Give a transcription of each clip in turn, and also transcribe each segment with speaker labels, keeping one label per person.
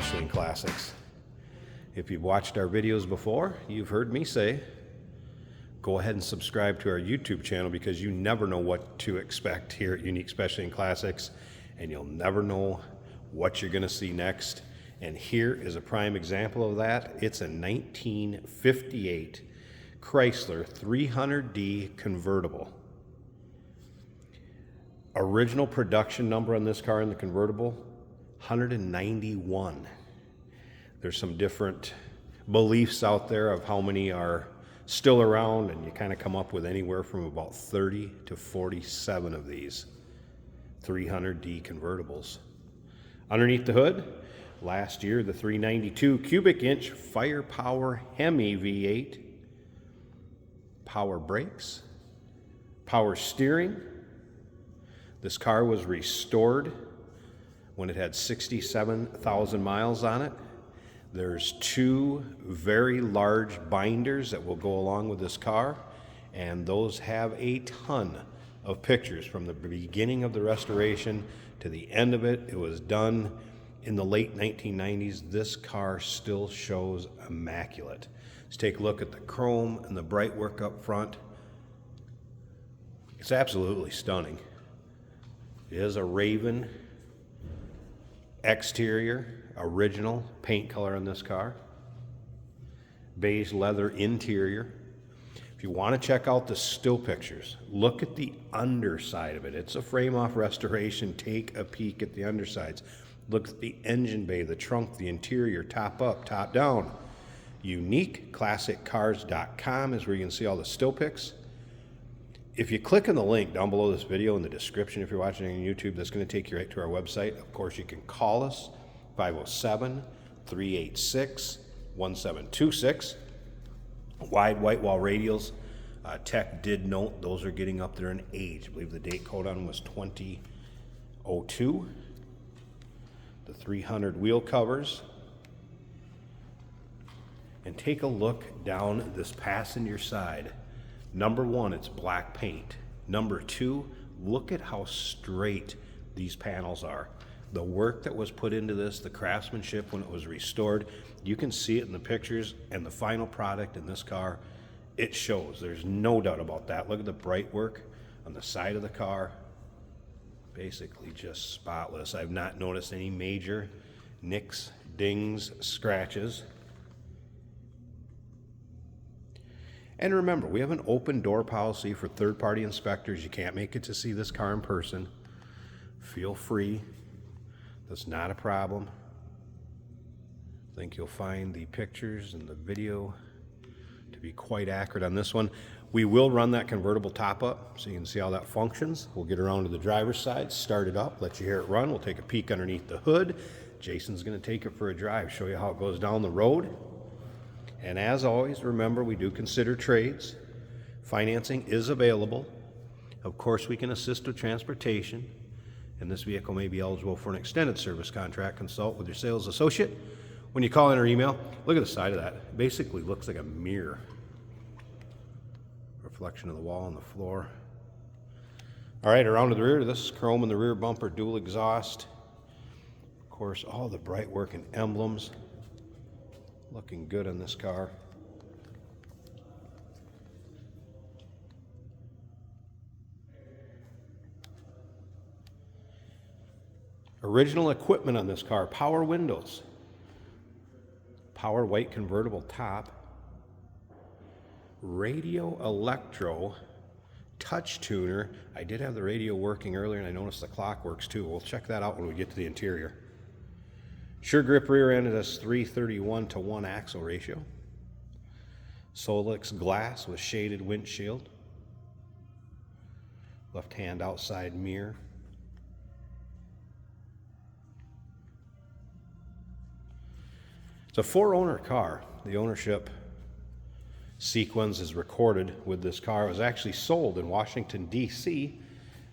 Speaker 1: especially in classics. If you've watched our videos before, you've heard me say, go ahead and subscribe to our YouTube channel because you never know what to expect here at Unique Specialty in Classics, and you'll never know what you're going to see next. And here is a prime example of that. It's a 1958 Chrysler 300D convertible. Original production number on this car in the convertible, 191. There's some different beliefs out there of how many are still around, and you kind of come up with anywhere from about 30 to 47 of these 300D convertibles. Underneath the hood, last year the 392 cubic inch firepower Hemi V8, power brakes, power steering. This car was restored when it had 67,000 miles on it. There's two very large binders that will go along with this car, and those have a ton of pictures from the beginning of the restoration to the end of it. It was done in the late 1990s. This car still shows immaculate. Let's take a look at the chrome and the bright work up front. It's absolutely stunning. It is a Raven exterior, original paint color on this car. Beige leather interior. If you want to check out the still pictures, look at the underside of it. It's a frame-off restoration. Take a peek at the undersides. Look at the engine bay, the trunk, the interior, top up, top down. UniqueClassicCars.com is where you can see all the still pics. If you click on the link down below this video in the description, if you're watching on YouTube, that's going to take you right to our website. Of course, you can call us, 507-386-1726. Wide white wall radials. Tech did note those are getting up there in age. I believe the date code on them was 2002. The 300 wheel covers. And take a look down this passenger side. Number one, it's black paint. Number two, look at how straight these panels are. The work that was put into this, the craftsmanship when it was restored, you can see it in the pictures, and the final product in this car, it shows. There's no doubt about that. Look at the bright work on the side of the car. Basically just spotless. I've not noticed any major nicks, dings, scratches. And remember, we have an open door policy for third-party inspectors. You can't make it to see this car in person. Feel free. That's not a problem. I think you'll find the pictures and the video to be quite accurate on this one. We will run that convertible top up so you can see how that functions. We'll get around to the driver's side, start it up, let you hear it run. We'll take a peek underneath the hood. Jason's going to take it for a drive, show you how it goes down the road. And as always, remember, we do consider trades. Financing is available. Of course, we can assist with transportation, and this vehicle may be eligible for an extended service contract. Consult with your sales associate. When you call in or email, look at the side of that. It basically looks like a mirror. Reflection of the wall and the floor. All right, around to the rear. This is chrome in the rear bumper, dual exhaust. Of course, all the bright work and emblems. Looking good on this car. Original equipment on this car: power windows, power white convertible top, radio electro, touch tuner. I did have the radio working earlier, and I noticed the clock works too. We'll check that out when we get to the interior. Sure grip rear end is 3:31:1 axle ratio. Solix glass with shaded windshield. Left hand outside mirror. It's a 4-owner car. The ownership sequence is recorded with this car. It was actually sold in Washington, D.C.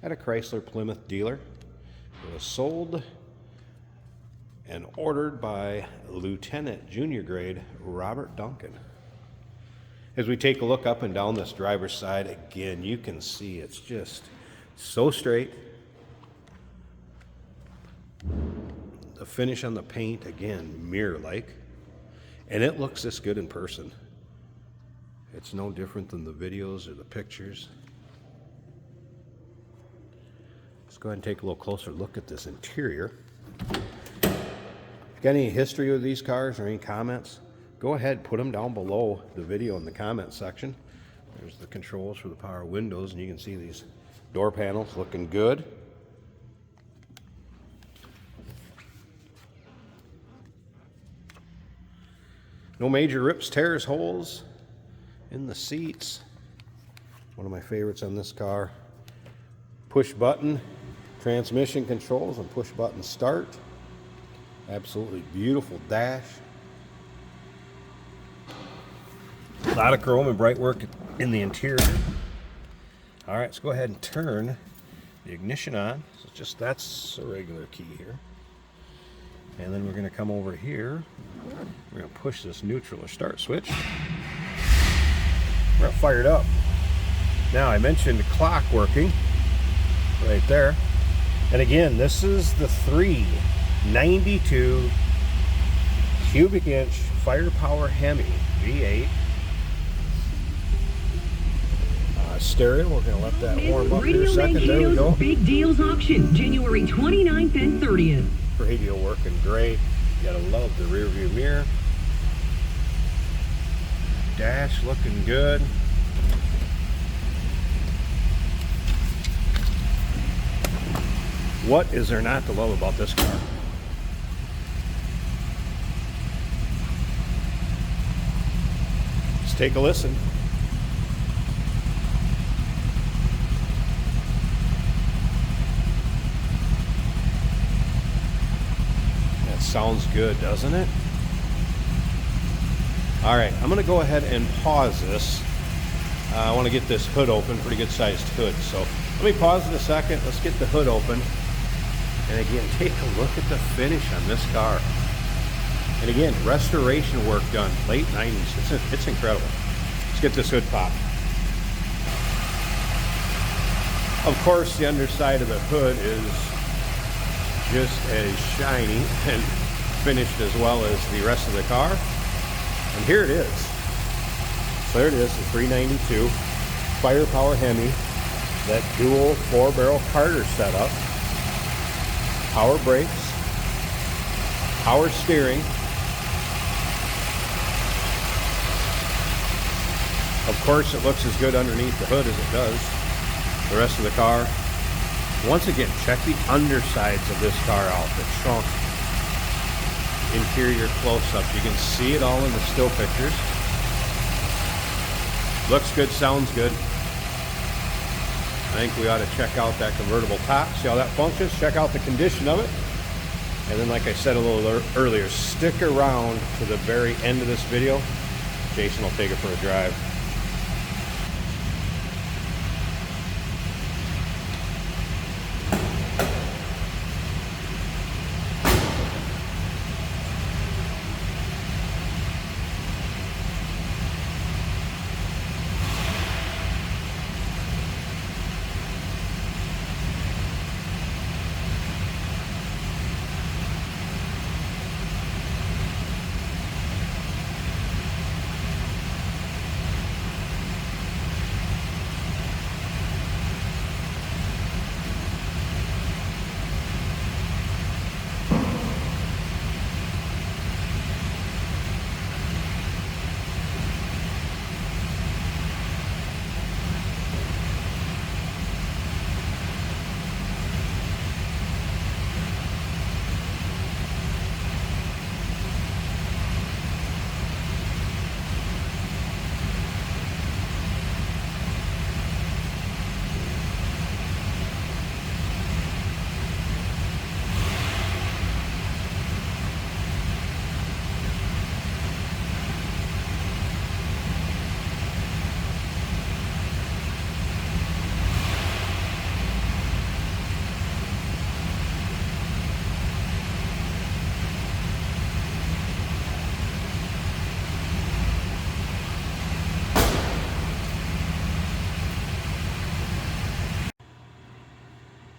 Speaker 1: at a Chrysler Plymouth dealer. It was sold and ordered by Lieutenant Junior Grade Robert Duncan. As we take a look up and down this driver's side, again, you can see it's just so straight. The finish on the paint, again, mirror-like. And it looks this good in person. It's no different than the videos or the pictures. Let's go ahead and take a little closer look at this interior. If you got any history with these cars or any comments, go ahead, put them down below the video in the comment section. There's the controls for the power windows, and you can see these door panels looking good. No major rips, tears, holes in the seats. One of my favorites on this car. Push button transmission controls and push button start. Absolutely beautiful dash. A lot of chrome and bright work in the interior. All right, let's go ahead and turn the ignition on. So that's a regular key here. And then we're going to come over here. We're going to push this neutral or start switch. We're going to fire it up. Now, I mentioned the clock working right there. And again, this is the 392 cubic inch firepower Hemi V8. Stereo, we're going to let that warm up here a second. There we go.
Speaker 2: Big Deals Auction, January 29th and 30th.
Speaker 1: Radio working great. You gotta love the rear view mirror. Dash looking good. What is there not to love about this car? Let's take a listen. Sounds good, doesn't it? All right, I'm going to go ahead and pause this. I want to get this hood open, pretty good sized hood. So let me pause it a second. Let's get the hood open. And again, take a look at the finish on this car. And again, restoration work done, late 90s. It's incredible. Let's get this hood popped. Of course, the underside of the hood is just as shiny and finished as well as the rest of the car. And here it is. So there it is, the 392 firepower Hemi, that dual 4-barrel Carter setup, power brakes, power steering. Of course, it looks as good underneath the hood as it does the rest of the car. Once again, check the undersides of this car out, the trunk, interior close-ups. You can see it all in the still pictures. Looks good, sounds good. I think we ought to check out that convertible top, see how that functions, check out the condition of it. And then, like I said a little earlier, stick around to the very end of this video. Jason will take it for a drive.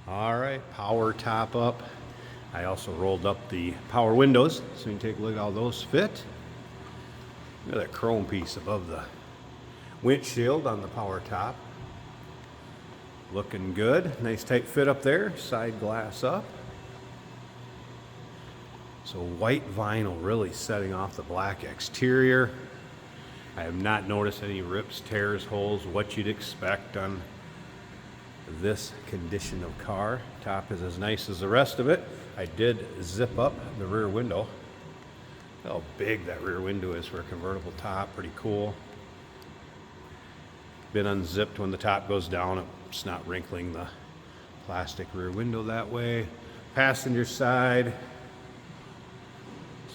Speaker 1: All right, power top up I also rolled up the power windows so you can take a look at how those fit. Look at that chrome piece above the windshield on the power top. Looking good. Nice tight fit up there. Side glass up. So white vinyl really setting off the black exterior. I have not noticed any rips, tears, holes, what you'd expect on this condition of car. Top is as nice as the rest of it. I did zip up the rear window. How big that rear window is for a convertible top, pretty cool. Been unzipped when the top goes down. It's not wrinkling the plastic rear window that way. Passenger side.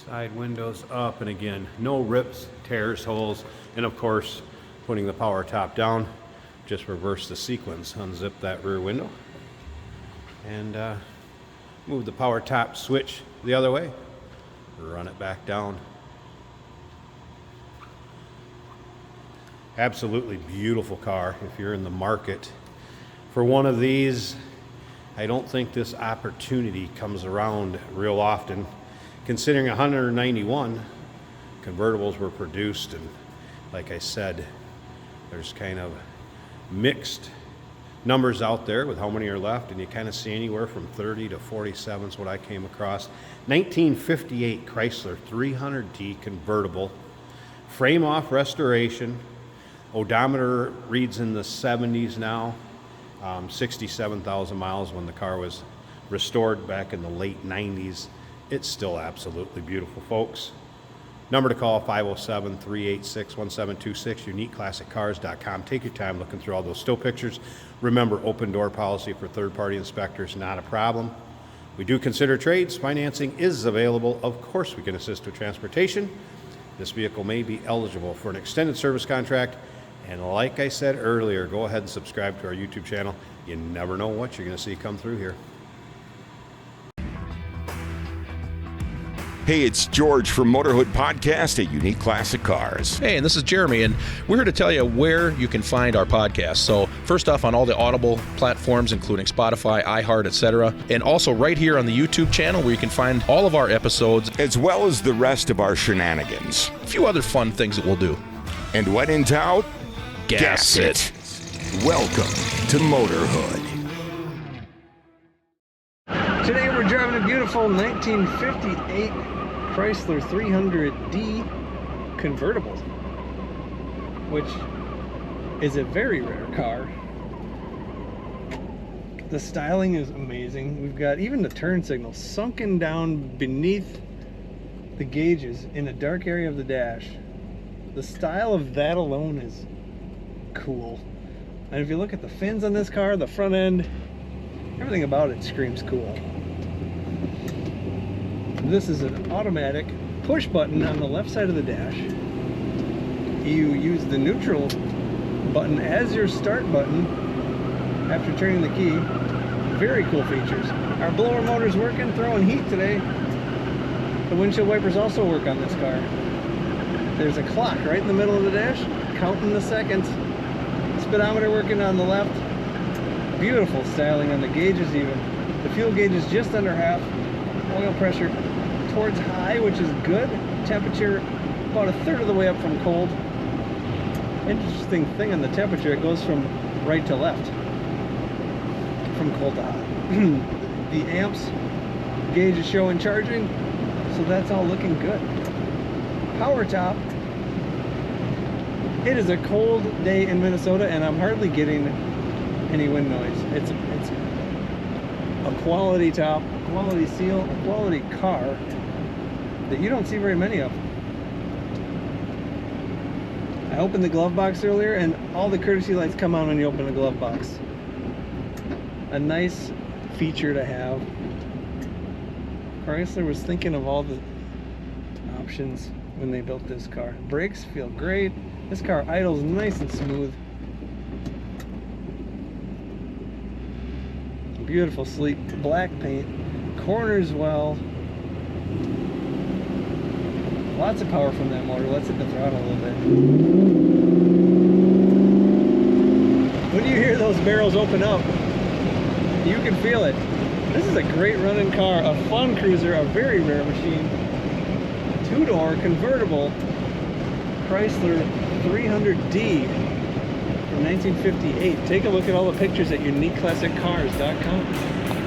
Speaker 1: Side windows up, and again, no rips, tears, holes, and of course, putting the power top down, just reverse the sequence, unzip that rear window, and move the power top switch the other way, run it back down. Absolutely beautiful car. If you're in the market for one of these, I don't think this opportunity comes around real often. Considering 191 convertibles were produced, and like I said, there's kind of mixed numbers out there with how many are left, and you kind of see anywhere from 30 to 47 is what I came across. 1958 Chrysler 300D convertible, frame off restoration, odometer reads in the 70s now, 67,000 miles when the car was restored back in the late 90s. It's still absolutely beautiful, folks. Number to call, 507-386-1726, uniqueclassiccars.com. Take your time looking through all those still pictures. Remember, open door policy for third-party inspectors, not a problem. We do consider trades. Financing is available. Of course, we can assist with transportation. This vehicle may be eligible for an extended service contract. And like I said earlier, go ahead and subscribe to our YouTube channel. You never know what you're going to see come through here.
Speaker 3: Hey, it's George from Motorhood Podcast at Unique Classic Cars.
Speaker 4: Hey, and this is Jeremy, and we're here to tell you where you can find our podcast. So first off, on all the Audible platforms, including Spotify, iHeart, etc., and also right here on the YouTube channel where you can find all of our episodes,
Speaker 3: as well as the rest of our shenanigans.
Speaker 4: A few other fun things that we'll do.
Speaker 3: And when in doubt,
Speaker 4: gas it.
Speaker 3: Welcome to Motorhood.
Speaker 5: Today we're driving a beautiful 1958 Chrysler 300D convertible, which is a very rare car. The styling is amazing. We've got even the turn signal sunken down beneath the gauges in a dark area of the dash. The style of that alone is cool. And if you look at the fins on this car, the front end, everything about it screams cool. This is an automatic push button on the left side of the dash. You use the neutral button as your start button after turning the key. Very cool features. Our blower motor's working, throwing heat today. The windshield wipers also work on this car. There's a clock right in the middle of the dash, counting the seconds. Speedometer working on the left. Beautiful styling on the gauges even. The fuel gauge is just under half. Oil pressure towards high, which is good. Temperature about a third of the way up from cold. Interesting thing on the temperature, it goes from right to left, from cold to hot. The amps gauge is showing charging, so that's all looking good. Power top. It is a cold day in Minnesota, and I'm hardly getting any wind noise. It's a quality top, quality seal, a quality car that you don't see very many of. I opened the glove box earlier, and all the courtesy lights come on when you open the glove box. A nice feature to have. Chrysler was thinking of all the options when they built this car. Brakes feel great. This car idles nice and smooth. Beautiful, sleek black paint. Corners well. Lots of power from that motor. Let's hit the throttle a little bit. When you hear those barrels open up, you can feel it. This is a great running car, a fun cruiser, a very rare machine. Two-door convertible Chrysler 300D from 1958. Take a look at all the pictures at uniqueclassiccars.com.